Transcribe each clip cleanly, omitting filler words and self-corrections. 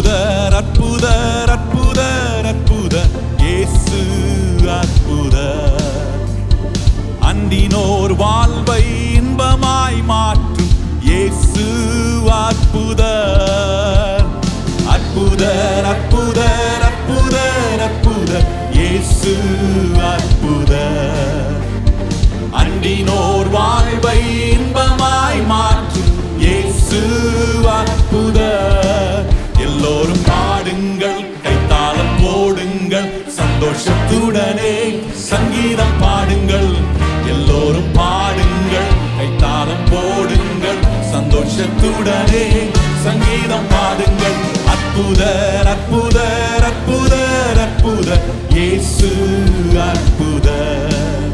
அற்புதர் அற்புதர் அற்புதர் அற்புதர் இயேசு அற்புதர். அண்டினோர் வாழ்வை இன்பமாய் மாற்றும் இயேசு அற்புதர். அற்புதர் அற்புதர் அற்புதர் அற்புதர் இயேசு அற்புதர். அண்டினோர் வாழ்வை இன்பமாய் மாற்றும் இயேசு அற்புதர். எல்லோரும் பாடுங்கள், கைத்தாளம் போடுங்கள், சந்தோஷத்துடனே சங்கீதம் பாடுங்கள். எல்லோரும் பாடுங்கள், கைத்தாளம் போடுங்கள், சந்தோஷத்துடனே சங்கீதம் பாடுங்கள். அற்புதர் அற்புதர் அற்புதர் அற்புதர் இயேசு அற்புதர்.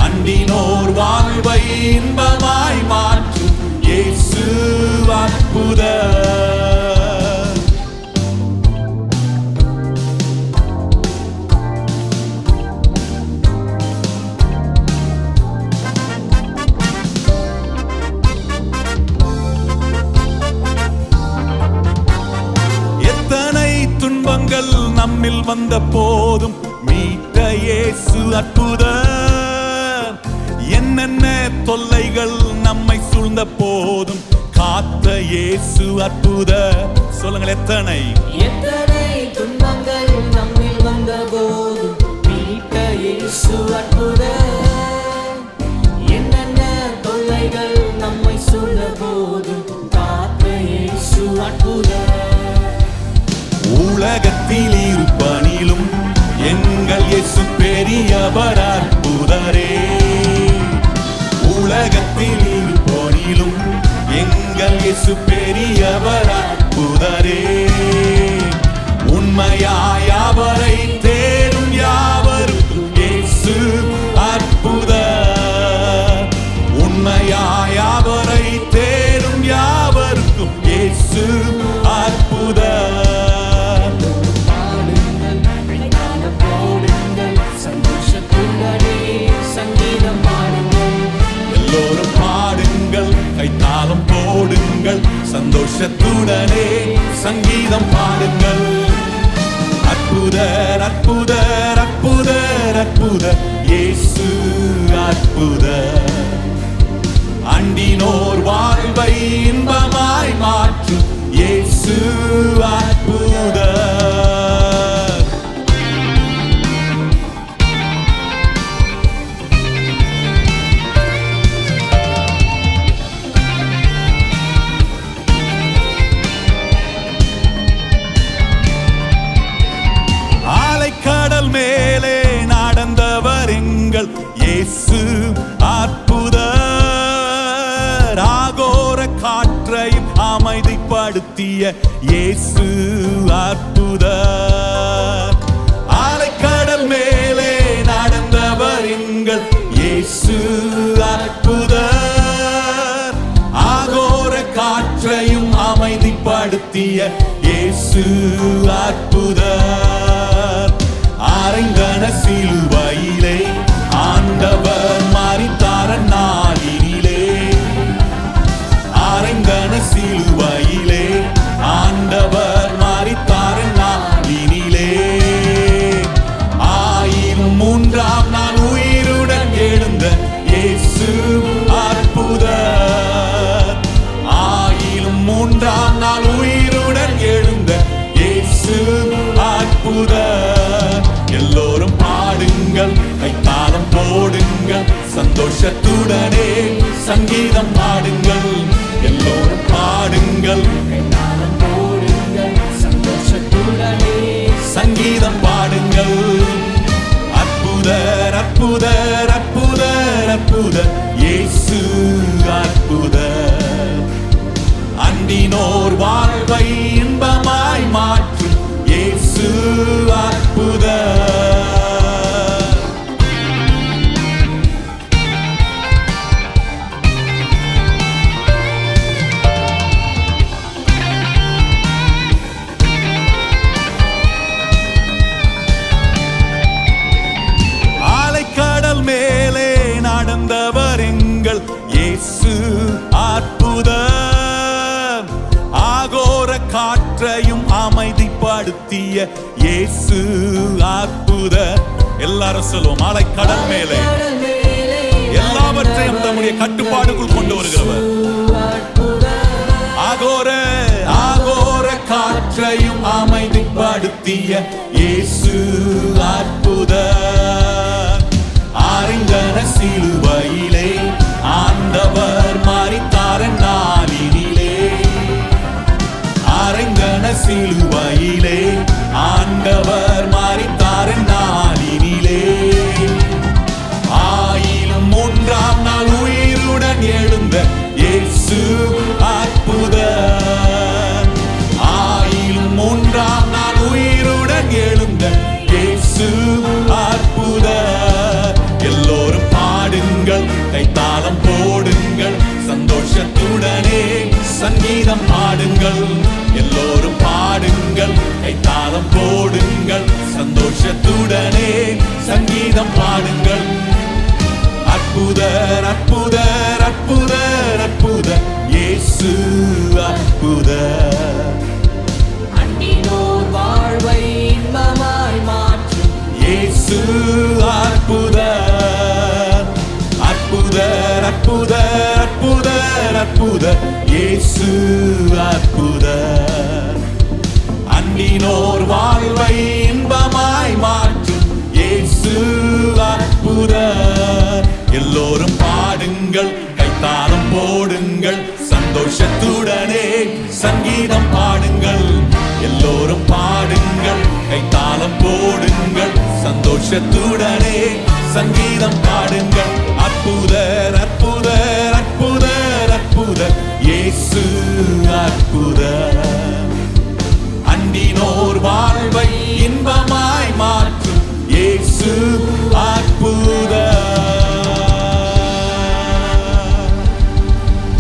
அண்டினோர் வாழ்வை இன்பமாய் மாற்றும் இயேசு அற்புதர். எத்தனை துன்பங்கள் நம்மில் வந்த போதும் மீட்ட இயேசு அற்புதர். என்னென்ன தொல்லைகள் நம்மை சூழ்ந்த போதும் காத்த இயேசு அற்புதர். சொல்லுங்கள், எத்தனை துன்பங்கள் நம்மில் வந்த போதும் மீட்ட இயேசு அற்புதர். என்னென்ன தொல்லைகள் நம்மை சூழ்ந்த போதும் காத்த இயேசு அற்புதர். உலகத்தில் இருப்பனிலும் எங்கள் இயேசு பெரியவர் அற்புதரே. உலகத்தில் இருப்போனிலும் எங்கள் இயேசு பெரியவர் அற்புதரே. உண்மையாய் அவரை தேடும் யாவருக்கும் இயேசு அற்புதர். உண்மையாய் அவரை தேடும் யாவருக்கும் இயேசு அற்புதர். எல்லோரும் பாடுங்கள், கைத்தாளம் போடுங்கள், சந்தோஷத்துடனே சங்கீதம் பாடுங்கள். அற்புதர் அற்புதர் அற்புதர் அற்புதர் இயேசு அற்புதர். அண்டினோர் வாழ்வை இன்பமாய் மாற்றும் இயேசு அற்புதர். கடல் மேலே நடந்தவர் எங்கள் இயேசு அற்புதர். ஆகோர காற்றையும் அமைதிப்படுத்திய இயேசு அற்புதர். ஆலைக்கடல் மேலே நடந்தவர் எங்கள் இயேசு அற்புதர். ஆகோர காற்றையும் அமைதிப்படுத்திய இயேசு அற்புதர். அறைந்தன சிலுவையிலே ஆண்டவர் மரித்தார நாளினிலே. அறைந்தன சிலுவையிலே ஆண்டவர் மரித்தார நாளினிலே. 1003ஆம் நாள் உயிருடன் எழுந்த இயேசு அற்புதர். 1003ஆம் நாள் உயிருடன் எழுந்த இயேசு அற்புதர். எல்லோரும் பாடுங்கள், கைத்தாளம் போடுங்கள், சந்தோஷத்துடனே சங்கீதம் பாடுங்கள். எல்லோரும் பாடுங்கள், கைத்தாளம் போடுங்கள், சந்தோஷத்துடனே சங்கீதம் பாடுங்கள். அற்புதர் அற்புதர் அற்புதர் அற்புதர் இயேசு அற்புதர். அண்டினோர் வாழ்வை இன்பமாய் மாற்றும் இயேசு அற்புதர். ஆலைக்கடல் மேலே நடந்தவர் எங்கள் இயேசு அற்புதர். ஆகோர காற்றையும் அமைதிப்படுத்திய இயேசு அற்புதர். எல்லாரும் சொல்லுவோம், அலைக்கடல் மேலே எல்லாவற்றையும் தம்முடைய கட்டுப்பாடுக்குள் கொண்டு வருகிறவர். ஆகோர காற்றையும் அமைதிப்படுத்திய இயேசு அற்புதர். ஆரிந்தன சிலுவையிலே ஆண்டவர் மரித்தார் நாளினிலே. ஆரிந்தன சிலுவையிலே ஆண்டவர் மரித்தார் நாளினிலே. ஆயிலும் 3ஆம் நாள் உயிருடன் எழுந்த இயேசு அற்புதர். ஆயிலும் 3ஆம் நாள் உயிருடன் எழுந்த இயேசு அற்புதர். எல்லோரும் பாடுங்கள், கைத்தாளம் போடுங்கள், சந்தோஷத்துடனே சங்கீதம் பாடுங்கள். எல்லோரும் பாடுங்கள், கைத்தாளம் போடுங்கள், சந்தோஷத்துடனே சங்கீதம் பாடுங்கள். அற்புதர் அற்புதர் அற்புதர் அற்புதர் இயேசு அற்புதர். அண்டினோர் வாழ்வை இன்பமாய் மாற்றும் இயேசு அற்புதர். அற்புதர் அற்புதர் அற்புதர் அற்புதர் இயேசு அற்புதர். அண்டினோர் வாழ்வை இன்பமாய் மாற்றும் இயேசு அற்புதர். எல்லோரும் பாடுங்கள், கைத்தாளம் போடுங்கள், சந்தோஷத்துடனே சங்கீதம் பாடுங்கள். எல்லோரும் பாடுங்கள், கைத்தாளம் போடுங்கள், சந்தோஷத்துடனே சங்கீதம் பாடுங்கள். அற்புதர் அற்புதர் அற்புதர் அற்புதர் இயேசு அற்புதர். அண்டினோர் வாழ்வை இன்பமாய் மாற்றும் இயேசு அற்புதர்.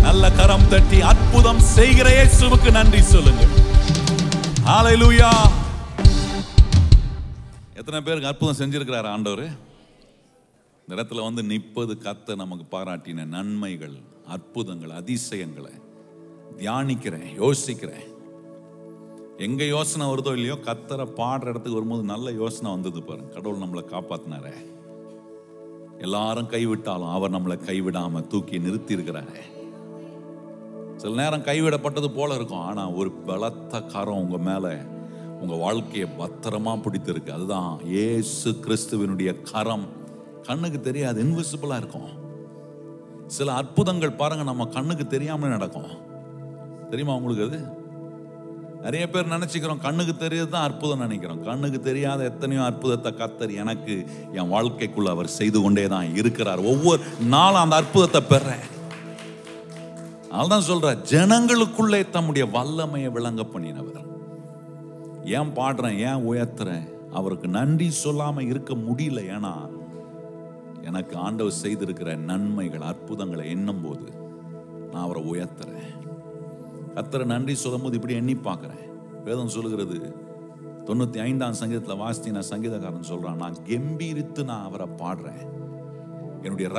நல்ல கரம் தட்டி அற்புதம் செய்கிற இயேசுவுக்கு நன்றி சொல்லுங்கள். ஹல்லேலூயா. எத்தனை பேருக்கு அற்புதம் செஞ்சிருக்கிறார் ஆண்டவர்? இந்த இடத்துல வந்து நிற்பது கர்த்தர் நமக்கு பாராட்டின நன்மைகள், அற்புதங்கள், அதிசயங்களை தியானிக்கிறேன், யோசிக்கிறேன். எங்க யோசனை வருதோ இல்லையோ, கர்த்தரை பாடுற இடத்துக்கு வரும்போது நல்ல யோசனை வந்தது பாருங்க. கடவுள் நம்மளை காப்பாத்தினாரே. எல்லாரும் கைவிட்டாலும் அவர் நம்மளை கைவிடாம தூக்கி நிறுத்தி இருக்கிறாரே. சில நேரம் கைவிடப்பட்டது போல இருக்கும், ஆனா ஒரு பலத்த கரம் உங்க மேல உங்க வாழ்க்கையை பத்திரமா பிடித்திருக்கு. அதுதான் இயேசு கிறிஸ்துவினுடைய கரம். கண்ணுக்கு தெரியாது, இன்விசிபிளா இருக்கும். சில அற்புதங்கள் பாருங்க நம்ம கண்ணுக்கு தெரியாமலே நடக்கும். தெரியுமா உங்களுக்கு? அது நிறைய பேர் நினைச்சுக்கிறோம் கண்ணுக்கு தெரியாது தான் அற்புதம் நினைக்கிறோம். கண்ணுக்கு தெரியாத எத்தனையோ அற்புதத்தை கர்த்தர் எனக்கு என் வாழ்க்கைக்குள்ள அவர் செய்து கொண்டே தான் இருக்கிறார். ஒவ்வொரு நாளும் அந்த அற்புதத்தை பெறேன். அதனால்தான் சொல்ற, ஜனங்களுக்குள்ளே தம்முடைய வல்லமையை விளங்க பண்ணினவர். ஏன் பாடுறேன், ஏன் உயர்த்துறேன்? அவருக்கு நன்றி சொல்லாம இருக்க முடியல. ஏன்னா எனக்கு ஆண்டவர் செய்திருக்கிற நன்மைகள், அற்புதங்களை எண்ணும் போது நான் அவரை உயர்த்துறேன். கர்த்தரை நன்றி சொல்லும் போது இப்படி எண்ணி பார்க்கிறேன். வேதம் சொல்லுகிறது, 95ஆம் சங்கீதத்தில் வாசித்தின சங்கீதக்காரன் சொல்றான், நான் கம்பீரித்து நான் அவரை பாடுறேன். என்னுடைய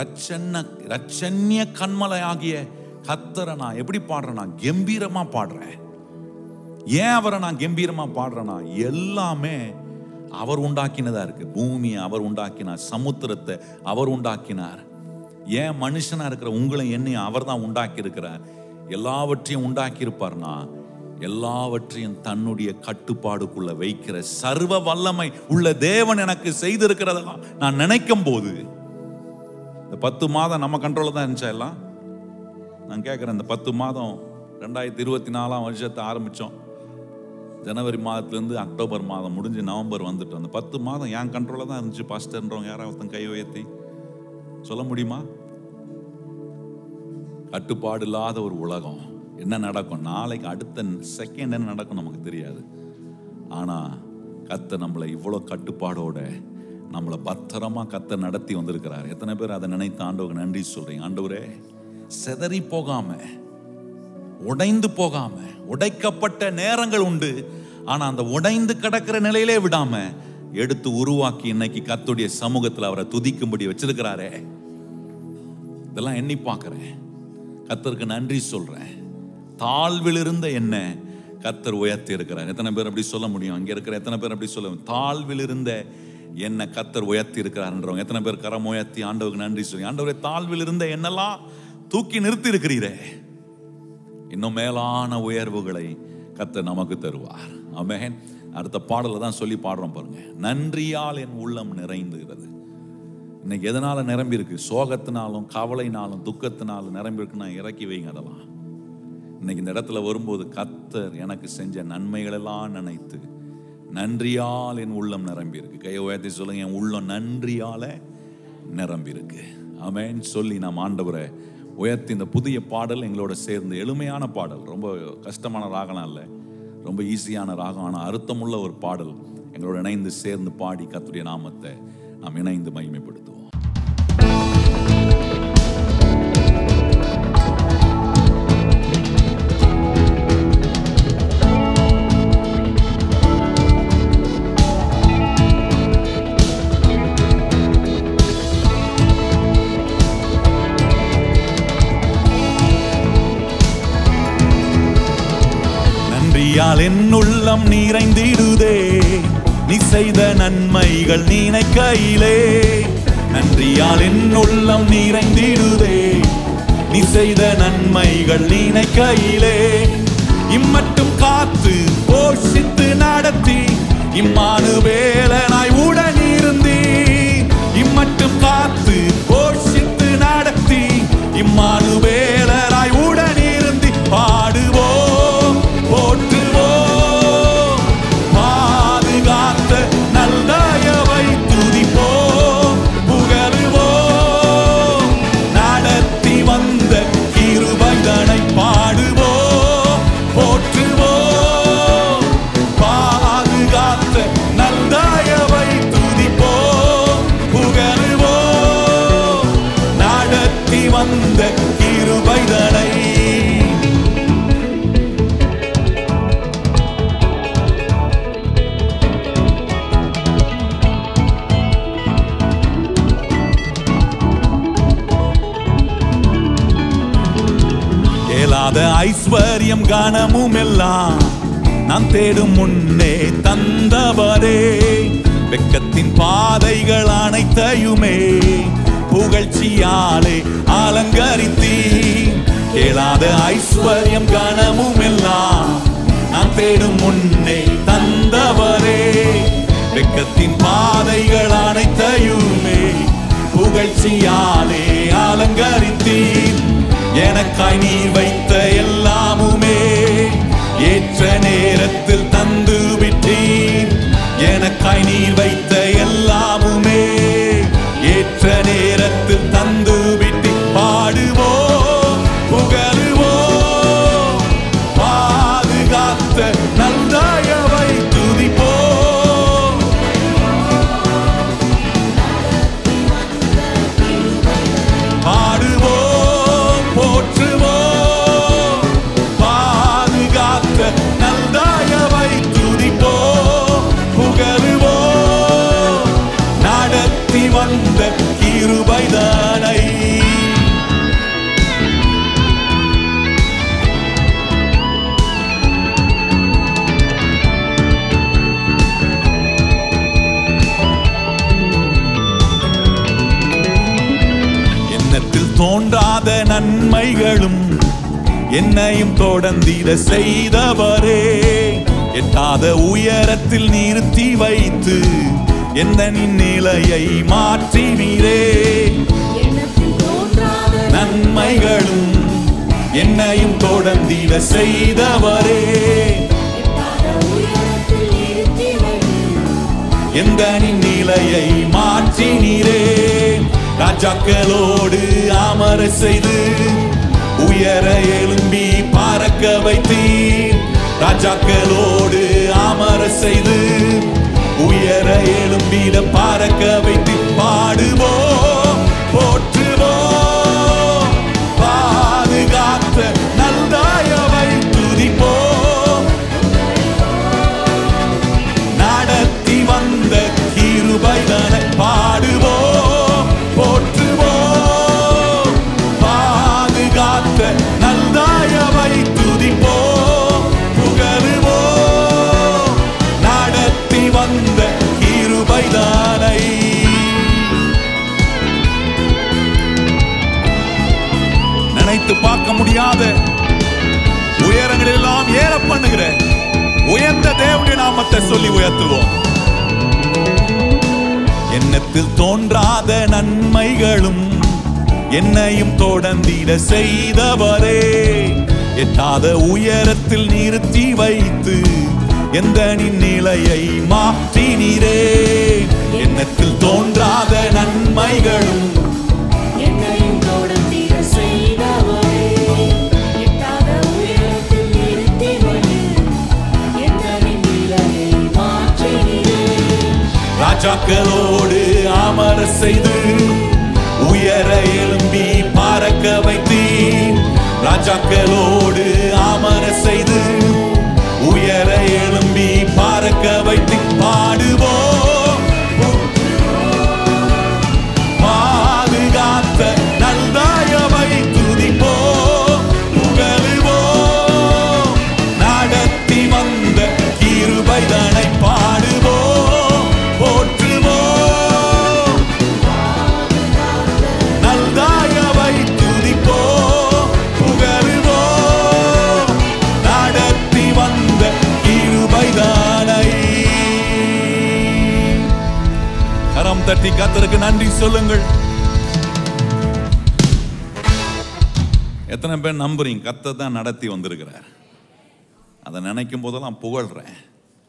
ரட்சண்ய கண்மலை ஆகிய கர்த்தரை நான் எப்படி பாடுறேன்? நான் கம்பீரமா பாடுறேன். ஏன் அவரை நான் கம்பீரமா பாடுறேன்னா, எல்லாமே அவர் உண்டாக்கினதா இருக்கு. பூமியை அவர் உண்டாக்கினார், சமுத்திரத்தை அவர் உண்டாக்கினார். ஏன் மனுஷனா இருக்கிற உங்களை என்னையும் அவர் தான் உண்டாக்கி இருக்கிறார். எல்லாவற்றையும் உண்டாக்கி இருப்பார்னா, எல்லாவற்றையும் தன்னுடைய கட்டுப்பாடுக்குள்ள வைக்கிற சர்வ வல்லமை உள்ள தேவன் எனக்கு செய்திருக்கிறதெல்லாம் நான் நினைக்கும் போது, இந்த 10 மாதம் நம்ம கண்ட்ரோல்ல தான் இருந்துச்சா எல்லாம்? நான் கேட்கிறேன், இந்த 10 மாதம் 2024ஆம் வருஷத்தை ஆரம்பிச்சோம். ஜனவரி மாதத்துலேருந்து அக்டோபர் மாதம் முடிஞ்சு நவம்பர் வந்துட்டோம். அந்த 10 மாதம் என் கண்ட்ரோல்ல தான் இருந்துச்சு. பாஸ்டர்ன்றவங்க யாராவது கை உயர்த்தி சொல்ல முடியுமா? கட்டுப்பாடு இல்லாத ஒரு உலகம். என்ன நடக்கும் நாளைக்கு, அடுத்த செகண்ட் என்ன நடக்கும் நமக்கு தெரியாது. ஆனா கர்த்தர் நம்மளை இவ்வளோ கட்டுப்பாடோட நம்மளை பத்திரமா கர்த்தர் நடத்தி வந்திருக்கிறார். எத்தனை பேர் அதை நினைத்து ஆண்டவருக்கு நன்றி சொல்றீங்க? ஆண்டவரே, செதறி போகாம, உடைந்து போகாம, உடைக்கப்பட்ட நேரங்கள் உண்டு, ஆனா அந்த உடைந்து கிடக்கிற நிலையிலே விடாம எடுத்து உருவாக்கி இன்னைக்கு கர்த்தருடைய சமூகத்தில் அவரை துதிக்கும்படி வச்சிருக்கிறாரே. இதெல்லாம் எண்ணி பார்க்கிறேன், கர்த்தருக்கு நன்றி சொல்றேன். தாழ்வில் இருந்த என்ன கர்த்தர் உயர்த்தி இருக்கிறார். எத்தனை பேர் அப்படி சொல்ல முடியும்? அங்கே இருக்கிற எத்தனை பேர் அப்படி சொல்ல? தாழ்வில் இருந்த என்ன கர்த்தர் உயர்த்தி இருக்கிறார்ன்றவங்க எத்தனை பேர் கரம் உயர்த்தி ஆண்டவருக்கு நன்றி சொல்லி, ஆண்டவரே தாழ்வில் இருந்த என்னெல்லாம் தூக்கி நிறுத்தி இருக்கிறீரே, இன்னும் மேலான உயர்வுகளை கர்த்தர் நமக்கு தருவார். ஆமென். அடுத்த பாடலை தான் சொல்லி பாடுறோம் பாருங்க. நன்றியால் என் உள்ளம் நிறைந்துகிறது. இன்னைக்கு எதனால நிரம்பி இருக்கு? சோகத்தினாலும் கவலைனாலும் துக்கத்தினாலும் நிரம்பி இருக்குன்னா இறக்கி வைங்க அதெல்லாம். இன்னைக்கு இந்த இடத்துல வரும்போது கர்த்தர் எனக்கு செஞ்ச நன்மைகளெல்லாம் நினைத்து நன்றியால் என் உள்ளம் நிரம்பி இருக்கு. கையை உயர்த்தி சொல்லுங்க, என் உள்ளம் நன்றியால நிரம்பி இருக்கு. ஆமென் சொல்லி நாம் ஆண்டவரை உயர்த்தி இந்த புதிய பாடல் எங்களோட சேர்ந்து, எளிமையான பாடல், ரொம்ப கஷ்டமான ராகம்லாம் இல்லை, ரொம்ப ஈஸியான ராகம், ஆனால் அர்த்தமுள்ள ஒரு பாடல் எங்களோட இணைந்து சேர்ந்து பாடி கர்த்தருடைய நாமத்தை நாம் இணைந்து மகிமைப்படுத்துவோம். என் உள்ளம் நிறைந்திடுதே, நீ செய்த நன்மைகள் நினைக்கையிலே. நன்றியால் என் உள்ளம் நிறைந்திடுதே, நீ செய்த நன்மைகள் நினைக்கையிலே. இம்மட்டும் காத்து போஷித்து நடத்தி இம்மானுவேலனாய் உடன் இருந்தீ. இம்மட்டும் காத்து போஷித்து நடத்தி இம்மானுவேலனாய் உடன் இருந்தி. பாடுவோம் போற்றுவோம், பாதுகாத்த நல்லதயவை துதிப்போம், புகழுவோம், நடத்தி வந்த கிருபைதனை பாடுவோம், போற்றுவோம், பாதுகாத்த நல்லதயவை துதிப்போம், புகழுவோம், நடத்தி வந்த கிருபைதனை. ஐஸ்வர்யம் கனமும் எல்லாம் நான் தேடும் முன்னே தந்தவரே. வெட்கத்தின் பாதைகள் அனைத்தையுமே புகழ்ச்சியாலே அலங்கரித்தீ. கேளாத ஐஸ்வர்யம் கனமும் எல்லாம் நான் தேடும் முன்னே தந்தவரே. வெட்கத்தின் பாதைகள் அனைத்தையுமே புகழ்ச்சியாலே அலங்கரித்தீர். எனக்காய் நீ வைத்த எல்லாமுமே ஏற்ற நேரத்தில் தந்து விட்டீர். எனக்காய் நீ வைத்த எல்லாமுமே ஏற்ற நேரத்தில் தந்து விட்டீர். பாடுவோம், புகழுவோம், பாதுகாத்த நல்லதயவை துதிப்போம். பாடுவோம், போற்றுவோம், பாதுகாத்த நல்லதயவை துதிப்போம், புகழுவோம், நடத்தி வந்த கிருபைதனை. எண்ணத்தில் தோன்றாத நன்மைகளும் என்னையும் தொடர்ந்திட செய்தவரே. எட்டாத உயரத்தில் நிறுத்தி வைத்து எந்த நிலையை மாற்றினீரே. நன்மைகளும் என்னையும் தொடர்ந்திட செய்தவரே. எந்த நிலையை மாற்றினீரே. ராஜாக்களோடு அமர செய்து உயர எழும்பி பறக்க வைத்தீர். ராஜாக்களோடு அமர செய்து உயர எழும்பிட பறக்க வைத்து. பாடுவோம், போற்றுவோம், பாதுகாத்த நல்லதயவை துதிப்போம், நடத்தி வந்த கிருபைதனை. பாடுவோம், போற்றுவோம், பாதுகாத்த நல்லதயவை துதிப்போம், புகழு உயர்த்துவோம். எண்ணத்தில் தோன்றாத நன்மைகளும் என்னையும் தொடர்ந்திட செய்தவரே, எட்டாத உயரத்தில் நிறுத்தி வைத்து எந்த நிலையை மாற்றினீரே. எண்ணத்தில் தோன்றாத நன்மைகளும் என்னையும் தொடர்ந்திட செய்தவரே, எட்டாத உயரத்தில் நிறுத்தி வைத்து எந்த நிலையை மாற்றினீரே. ராஜாக்களோடு அமர செய்து உயர எழும்பி பறக்க வைத்தீர். ராஜாக்களோடு அமர செய்து உயர எழும்பி பறக்க வைத்து பாடுவோம். பாதுகாத்த நல்தாயவை துதிப்போம், புகழுவோம். நடத்தி வந்த கிருபைதனை பாடுவோம், போற்றுவோம். நல்தாயவை துதிப்போம், புகழுவோம். நடத்தி வந்த கிருபைதனை. கரம் தட்டி கர்த்தருக்கு நன்றி சொல்லுங்கள். எத்தனை பேர் நம்புறீங்க கர்த்தர் தான் நடத்தி வந்திருக்கிறார்? அதை நினைக்கும் போதெல்லாம் புகழ்றேன்,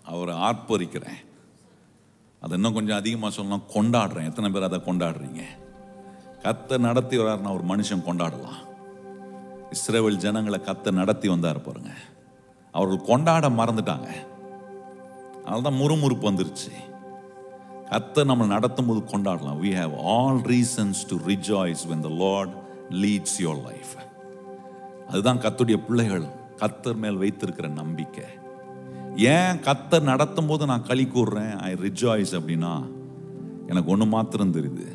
அவரை ஆர்ப்பரிக்கிறேன். அதை இன்னும் கொஞ்சம் அதிகமாக சொல்லலாம், கொண்டாடுறேன். எத்தனை பேர் அதை கொண்டாடுறீங்க? கர்த்தர் நடத்தி வர்றாருன்னா ஒரு மனுஷன் கொண்டாடலாம். இஸ்ரவேல் ஜனங்களை கர்த்தர் நடத்தி வந்தார் பாருங்க, அவர்கள் கொண்டாட மறந்துட்டாங்க. அதனால்தான் முறுமுறுப்பு வந்துருச்சு. கர்த்தர் நம்ம நடத்தும் போது கொண்டாடலாம். We have all reasons to rejoice when the Lord leads your life. அதுதான் கர்த்தருடைய பிள்ளைகள் கர்த்தர் மேல் வைத்திருக்கிற நம்பிக்கை. ஏன் கர்த்தர் நடத்தும் போது நான் களி கூறுறேன், ஐ ரிஜாய்ஸ் அப்படின்னா எனக்கு ஒன்று மாத்திரம் தெரியுது,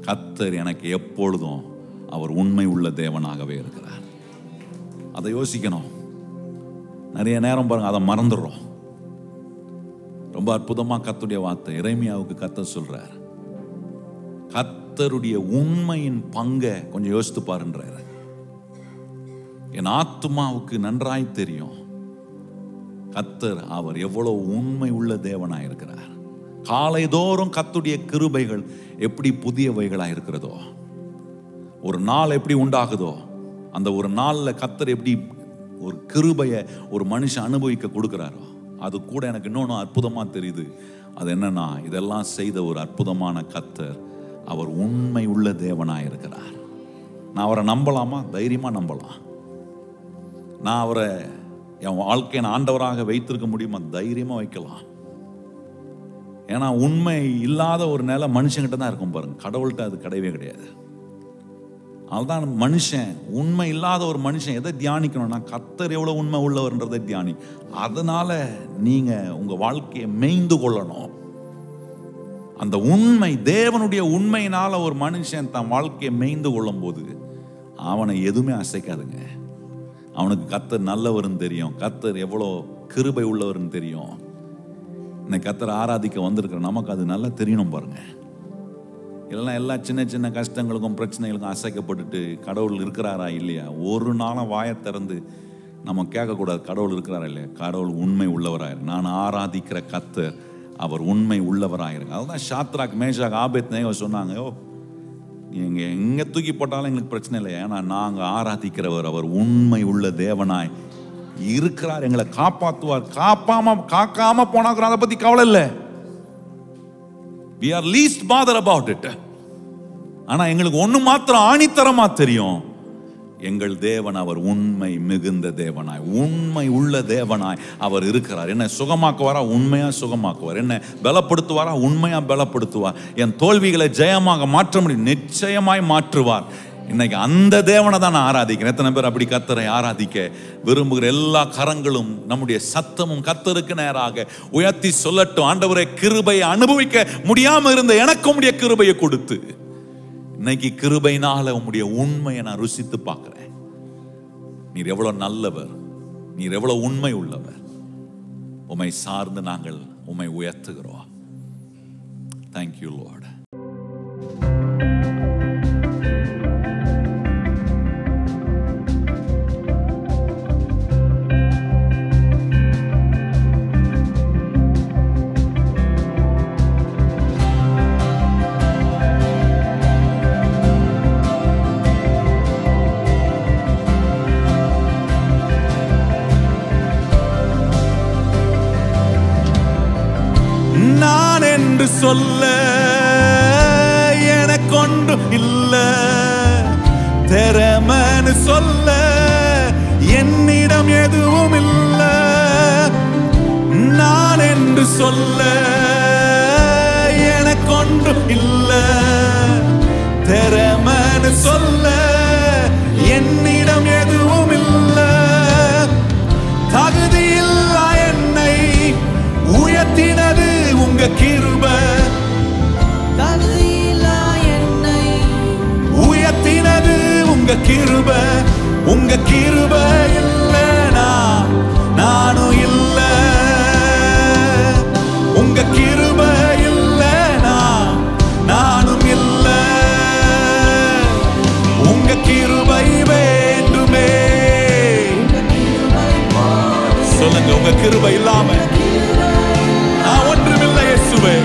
கர்த்தர் எனக்கு எப்பொழுதும் அவர் உண்மை உள்ள தேவனாகவே இருக்கிறார். அதை யோசிக்கணும். நிறைய நேரம் பாருங்க அதை மறந்துடுறோம். ரொம்ப அற்புதமா கர்த்தருடைய வார்த்தை எரேமியாவுக்கு கர்த்தர் சொல்றார், கர்த்தருடைய உண்மையின் பங்கை கொஞ்சம் யோசித்து பாருன்றார். என் ஆத்துமாவுக்கு நன்றாய் தெரியும் கர்த்தர் அவர் எவ்வளவு உண்மை உள்ள தேவனாய் இருக்கிறார். காலைதோறும் கர்த்தருடைய கிருபைகள் எப்படி புதியவைகளாய் இருக்கிறதோ, ஒரு நாள் எப்படி உண்டாகுதோ, அந்த ஒரு நாள்ல கர்த்தர் எப்படி ஒரு கிருபையை ஒரு மனுஷன் அனுபவிக்க கொடுக்கிறாரோ, அது கூட எனக்கு இன்னொன்று அற்புதமா தெரியுது. அது என்னன்னா, இதெல்லாம் செய்த ஒரு அற்புதமான கர்த்தர் அவர் உண்மை உள்ள தேவனாய் இருக்கிறார். நான் அவரை நம்பலாமா? தைரியமா நம்பலாம். நான் அவரை என் வாழ்க்கையை ஆண்டவராக வைத்திருக்க முடியுமா? தைரியமா வைக்கலாம். ஏன்னா உண்மை இல்லாத ஒரு நிலை மனுஷங்கிட்ட தான் இருக்கும் பாருங்க, கடவுள்கிட்ட அது கிடையவே கிடையாது. அதுதான் மனுஷன், உண்மை இல்லாத ஒரு மனுஷன் எதை தியானிக்கணும்னா கர்த்தர் எவ்வளவு உண்மை உள்ளவர்ன்றதை தியானி. அதனால நீங்க உங்க வாழ்க்கையை மேய்ந்து கொள்ளணும். அந்த உண்மை, தேவனுடைய உண்மையினால ஒரு மனுஷன் தன் வாழ்க்கையை மேய்ந்து கொள்ளும் போது அவனை எதுவுமே அசைக்காதுங்க. அவனுக்கு கர்த்தர் நல்லவர்னு தெரியும், கர்த்தர் எவ்வளோ கிருபை உள்ளவர்னு தெரியும். இன்னைக்கு கர்த்தர் ஆராதிக்க வந்திருக்கிற நமக்கு அது நல்லா தெரியணும் பாருங்க. இல்லைன்னா எல்லா சின்ன சின்ன கஷ்டங்களுக்கும் பிரச்சனைகளுக்கும் அசைக்கப்பட்டுட்டு கடவுள் இருக்கிறாரா இல்லையா ஒரு நாளும் வாயை திறந்து நம்ம கேட்கக்கூடாது. கடவுள் இருக்கிறாரா இல்லையா? கடவுள் உண்மை உள்ளவராயிரு. நான் ஆராதிக்கிற கர்த்தர் அவர் உண்மை உள்ளவராயிருக்கு. அதுதான் ஷாத்ராக் மேஷாக் ஆபேத்நேகோ சொன்னாங்க, ஓ நீங்க எங்க தூக்கி போட்டாலும் எங்களுக்கு பிரச்சனை இல்லை, ஏன்னா நாங்கள் ஆராதிக்கிறவர் அவர் உண்மை உள்ள தேவனாய் இருக்கிறார், எங்களை காப்பாற்றுவார். காக்காம போனாக்குற அதை பத்தி கவலை இல்லை. We are least bothered about it. ஆனா எங்களுக்கு ஒண்ணு மாத்திரம் ஆணித்தரமா தெரியும், எங்கள் தேவன் அவர் உண்மை மிகுந்த தேவனாய் உண்மை உள்ள தேவனாய் அவர் இருக்கிறார். என்ன சுகமாக்குவாரா? உண்மையா சுகமாக்குவார். என்ன பலப்படுத்துவாரா? உண்மையா பலப்படுத்துவார். என் தோல்விகளை ஜெயமாக மாற்ற முடியும், நிச்சயமாய் மாற்றுவார். இன்னைக்கு அந்த தேவனை தான் நான் ஆராதிக்கிறேன். எத்தனை பேர் அப்படி கர்த்தரை ஆராதிக்க விரும்புகிற எல்லா கரங்களும் நம்முடைய சத்தமும் கர்த்தருக்கு நேராக உயர்த்தி சொல்லட்டும். ஆண்டவரே, கிருபையை அனுபவிக்க முடியாம இருந்த எனக்கு உம்முடைய கிருபையை கொடுத்து இன்னைக்கு கிருபையினால உம்முடைய உண்மையை நான் ருசித்து பார்க்கிறேன். நீர் எவ்வளவு நல்லவர், நீர் எவ்வளவு உண்மை உள்ளவர். உம்மை சார்ந்து நாங்கள் உம்மை உயர்த்துகிறோம். Thank you Lord. என்று சொல்ல எனக்கொண்டு இல்ல, திறமைன்னு சொல்ல என்னிடம் எதுவும் இல்ல. நான் என்று சொல்ல எனக்கொண்டு இல்ல, திறமைன்னு சொல்ல என்னிடம் எதுவும் இல்ல. தகுதியில்லா என்னை உயர்த்தினது உங்க கிருபை, தகுதியில்லா என்னை உயர்த்தினது உங்க கிருபை. உங்க கிருபை இல்லனா நானும் இல்ல, உங்க கிருபை இல்லனா நானும் இல்ல. உங்க கிருபை வேண்டுமே. சொல்லுங்க, உங்க கிருபை இல்லாம நான் ஒன்றுமில்லை இயேசுவே.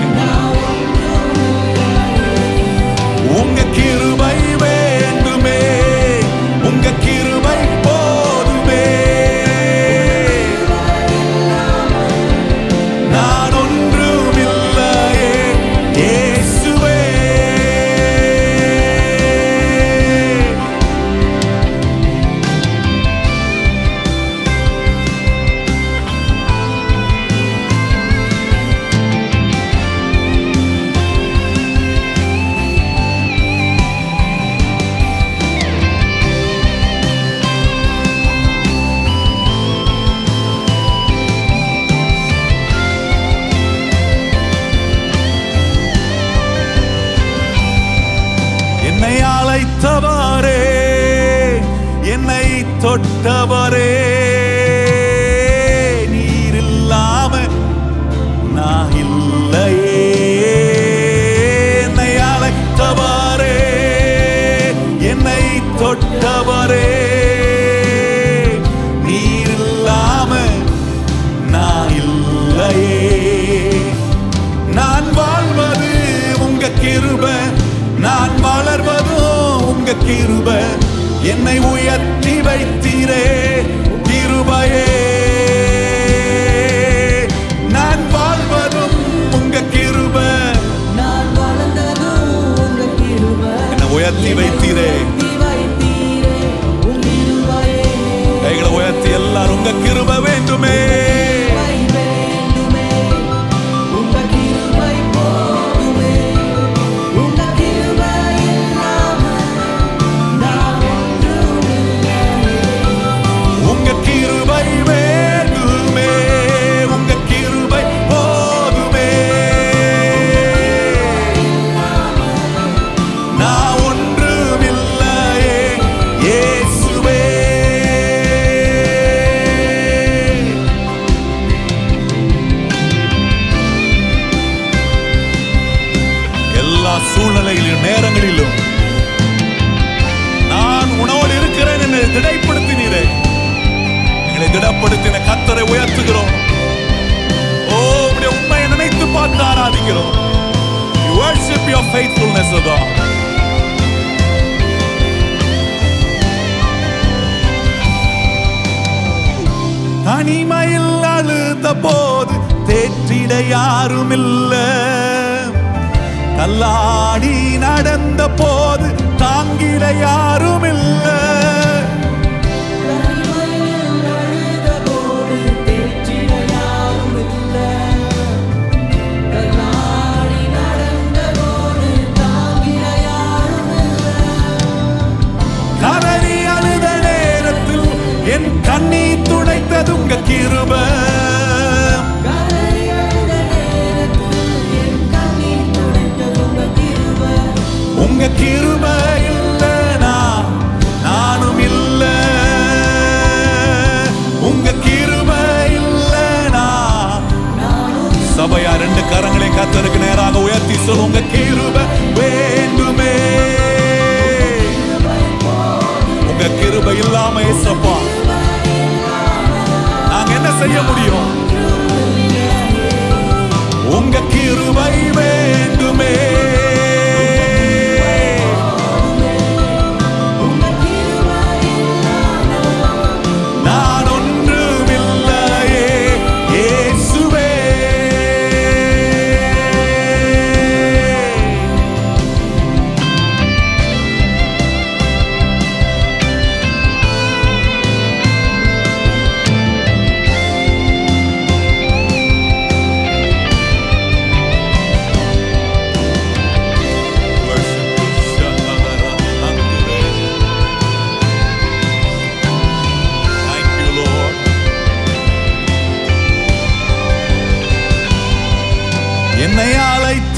உங்க கிருபை வேண்டுமே, உங்க கிருபை போதுமே. நான் ஒன்றுமில்லையே இயேசுவே. என்னை அழைத்தவரே, என்னை தொட்டவரே, நீர் இல்லாம நான் இல்லையே. என்னை அழைத்தவரே, என்னை தொட்டவரே, நீர் இல்லாம நான் இல்லையே. நான் வாழ்வது உங்க கிருபை, நான் வளர்வதும் உங்க கிருபை. என்னை உயர்த்தி வைத்தீரே கிருபையே. நான் வாழ்வதும் உங்க கிருபை, நான் வளர்ந்ததும் உங்க கிருபை. என்னை உயர்த்தி வைத்தீரே. உங்க கிருபையே. கைகளை உயர்த்தி எல்லாரும் உங்க கிருபை வேண்டுமே. சூழ்நிலைகளிலும் நேரங்களிலும் நான் உணவோடு இருக்கிறேன் என்று திடப்படுத்தினீரே. எங்களை திடப்படுத்தின கர்த்தரை உயர்த்துகிறோம். ஓ, உம்முடைய உண்மையை நினைத்து பார்த்து ஆராதிக்கிறோம். We worship your faithfulness, O God. தனிமையில் அழுத போது தேற்றிட யாரும் இல்லை, கல்லாடி நடந்த போது தாங்கிட யாரும் இல்லை. கதறி அழுத நேரத்தில் என் கண்ணீர் துடைத்தது உங்க கிருபை. உங்க கிருபை இல்லனா நானும் இல்ல, உங்க கிருபை இல்லனா. சபையா ரெண்டு கரங்களை கர்த்தருக்கு நேராக உயர்த்தி சொல்லுங்க, உங்க கிருபை வேண்டுமே. உங்க கிருபை இல்லாம இயேசப்பா நாங்க என்ன செய்ய முடியும்? உங்க கிருபை வேண்டுமே.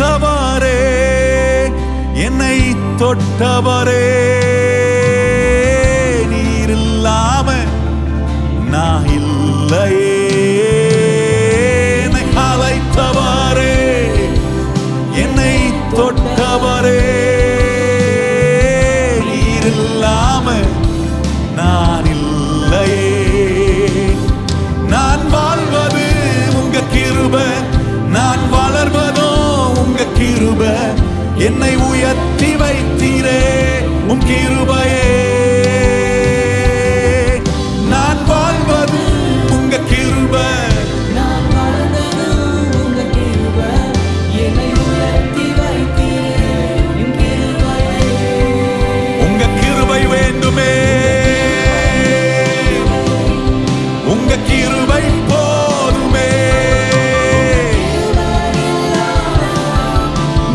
அழைத்தவரே, என்னை தொட்டவரே, நீர் இல்லாம நான் இல்லையே. என்னை அழைத்தவரே, என்னை தொட்டவரே, நீர் இல்லாம நான் இல்லையே. நான் வாழ்வது உங்க கிருபை, நான் வளர்வதோ உங்க கிருபை. என்னை உயர்த்தி வைத்தீரே உம் கிருபையே. நான் வாழ்வது உங்க கிருபை, நான் வாழ்ந்தது உங்க கிருபை. என்னை உயர்த்தி வைத்தீரே உம் கிருபையே. உங்க கிருபை வேண்டுமே, உங்க கிருபை போதுமே.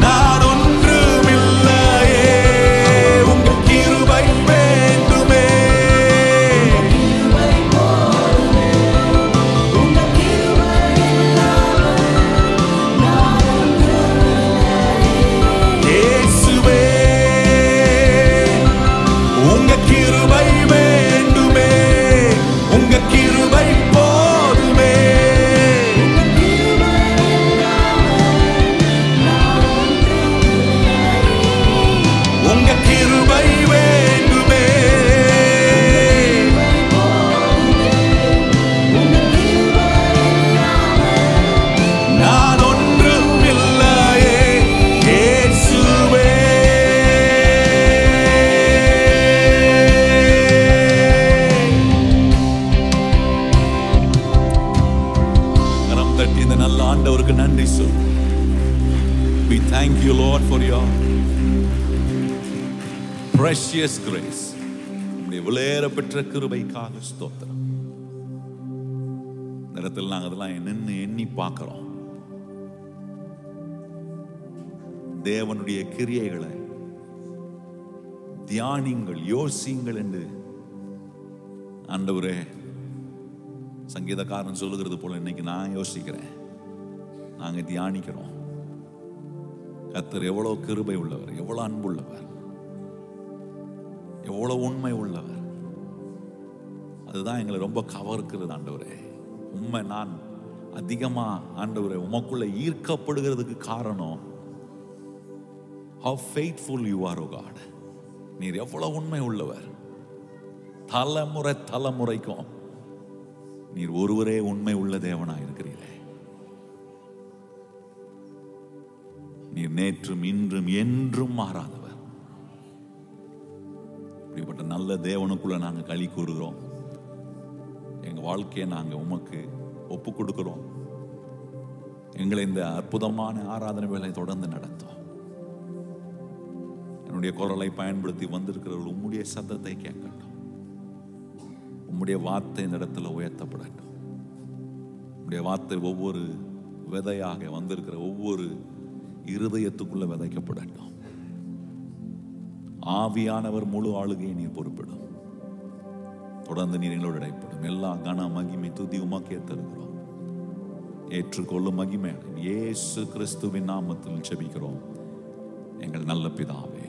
நான் ஒன்றுமில்லையே, உங்க கிருபை வேண்டுமே. கிருபை போதுமே. உங்க கிருபை இல்லாமல் நான் ஒன்றுமில்லையே. இயேசுவே, உங்க கிருபை வேண்டுமே, உங்க கிருபை போதுமே. கிருபை இல்லாமல் நான் ஒன்றுமில்லையே. உங்க கிருபை வேண்டுமே. நான் ஒன்றுமில்லையே, இயேசுவே. கரம் தட்டி இந்த நல்ல ஆண்டவருக்கு நன்றி சொல். We thank you, Lord, for your precious grace. உம்முடைய விலையேற பெற்ற கிருபைக்காக ஸ்தோத்திரம். இந்த இடத்துல நாங்கள் அதெல்லாம் நின்று எண்ணி பார்க்கிறோம். தேவனுடைய கிரியைகளை தியானிங்கள், யோசியுங்கள் என்று ஆண்டவரே சங்கீதக்காரன் சொல்லுகிறது போல இன்னைக்கு நான் யோசிக்கிறேன், நாங்க தியானிக்கிறோம். கர்த்தர் எவ்வளவு கிருபை உள்ளவர், எவ்வளவு அன்புள்ளவர், எவ்வளவு உண்மை உள்ளவர். அதுதான் எங்களை ரொம்ப கவர்க்கிறது ஆண்டவரே. உண்மை நான் அதிகமா ஆண்டவரே உமக்குள்ள ஈர்க்கப்படுகிறதுக்கு காரணம் how faithful you are, oh God. நீர் எவ்வளவு உண்மை உள்ளவர். தலைமுறை தலைமுறைக்கும் நீர் ஒருவரே உண்மை உள்ள தேவனாய் இருக்கிறீரே. நீர் நேற்றும் இன்றும் என்றும் மாறாதவர். இப்படிப்பட்ட நல்ல தேவனுக்குள்ள நாங்க களி கூறுகிறோம். எங்க வாழ்க்கையை நாங்க உமக்கு ஒப்பு கொடுக்கிறோம். எங்களை இந்த அற்புதமான ஆராதனை வேலை தொடர்ந்து நடத்தும். என்னுடைய குரலை பயன்படுத்தி வந்திருக்கிறவர்கள் உம்முடைய சத்தத்தை கேட்கட்டும். உம்முடைய வார்த்தை இந்த இடத்துல உயர்த்தப்படட்டும். உம்முடைய வார்த்தை ஒவ்வொரு விதையாக வந்திருக்கிற ஒவ்வொரு இருதயத்துக்குள்ள விதைக்கப்படட்டும். ஆவியானவர் முழு ஆளுகையை நீர் பொறுப்பிடும். தொடர்ந்து நீர் எங்களோடு இடைப்படும். எல்லா கன மகிமை துதி உமக்கே தருகிறோம். ஏற்றுக்கொள்ளும் மகிமை இயேசு கிறிஸ்துவின் நாமத்தில் ஜெபிக்கிறோம் எங்கள் நல்ல பிதாவே.